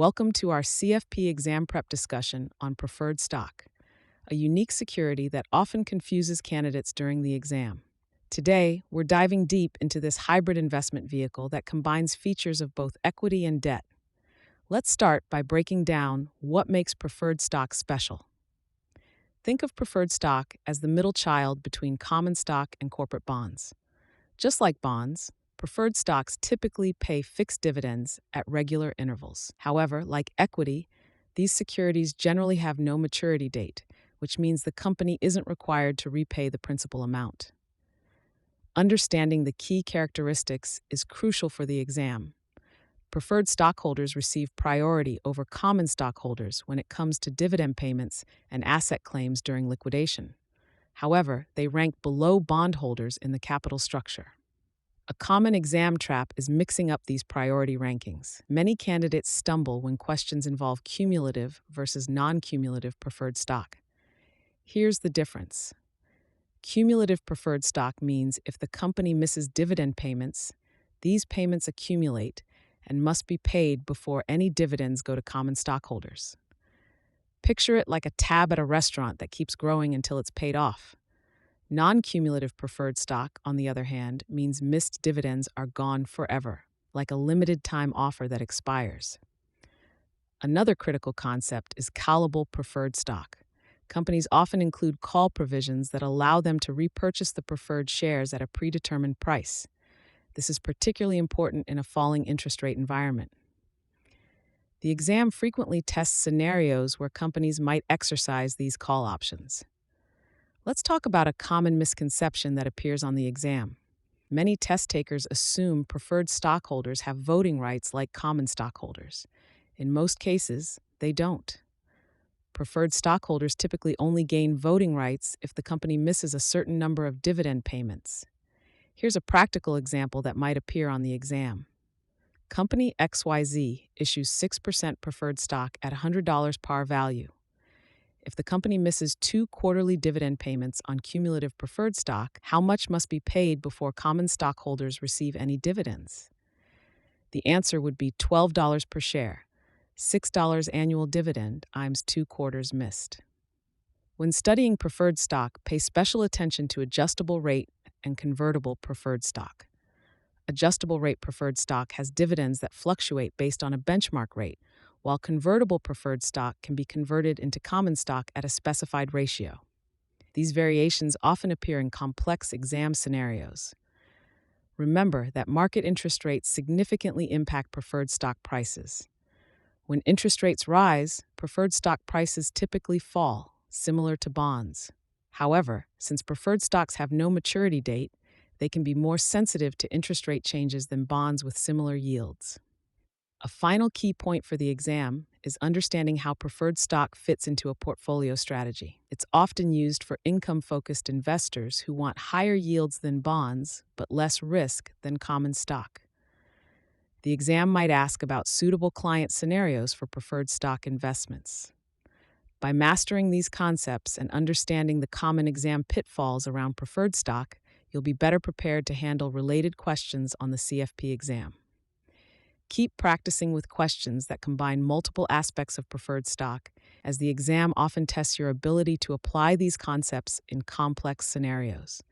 Welcome to our CFP exam prep discussion on preferred stock, a unique security that often confuses candidates during the exam. Today, we're diving deep into this hybrid investment vehicle that combines features of both equity and debt. Let's start by breaking down what makes preferred stock special. Think of preferred stock as the middle child between common stock and corporate bonds. Just like bonds, preferred stocks typically pay fixed dividends at regular intervals. However, like equity, these securities generally have no maturity date, which means the company isn't required to repay the principal amount. Understanding the key characteristics is crucial for the exam. Preferred stockholders receive priority over common stockholders when it comes to dividend payments and asset claims during liquidation. However, they rank below bondholders in the capital structure. A common exam trap is mixing up these priority rankings. Many candidates stumble when questions involve cumulative versus non-cumulative preferred stock. Here's the difference. Cumulative preferred stock means if the company misses dividend payments, these payments accumulate and must be paid before any dividends go to common stockholders. Picture it like a tab at a restaurant that keeps growing until it's paid off. Non-cumulative preferred stock, on the other hand, means missed dividends are gone forever, like a limited-time offer that expires. Another critical concept is callable preferred stock. Companies often include call provisions that allow them to repurchase the preferred shares at a predetermined price. This is particularly important in a falling interest rate environment. The exam frequently tests scenarios where companies might exercise these call options. Let's talk about a common misconception that appears on the exam. Many test takers assume preferred stockholders have voting rights like common stockholders. In most cases, they don't. Preferred stockholders typically only gain voting rights if the company misses a certain number of dividend payments. Here's a practical example that might appear on the exam. Company XYZ issues 6% preferred stock at $100 par value. If the company misses 2 quarterly dividend payments on cumulative preferred stock, how much must be paid before common stockholders receive any dividends? The answer would be $12 per share, $6 annual dividend times 2 quarters missed. When studying preferred stock, pay special attention to adjustable rate and convertible preferred stock. Adjustable rate preferred stock has dividends that fluctuate based on a benchmark rate, while convertible preferred stock can be converted into common stock at a specified ratio. These variations often appear in complex exam scenarios. Remember that market interest rates significantly impact preferred stock prices. When interest rates rise, preferred stock prices typically fall, similar to bonds. However, since preferred stocks have no maturity date, they can be more sensitive to interest rate changes than bonds with similar yields. A final key point for the exam is understanding how preferred stock fits into a portfolio strategy. It's often used for income-focused investors who want higher yields than bonds but less risk than common stock. The exam might ask about suitable client scenarios for preferred stock investments. By mastering these concepts and understanding the common exam pitfalls around preferred stock, you'll be better prepared to handle related questions on the CFP exam. Keep practicing with questions that combine multiple aspects of preferred stock, as the exam often tests your ability to apply these concepts in complex scenarios.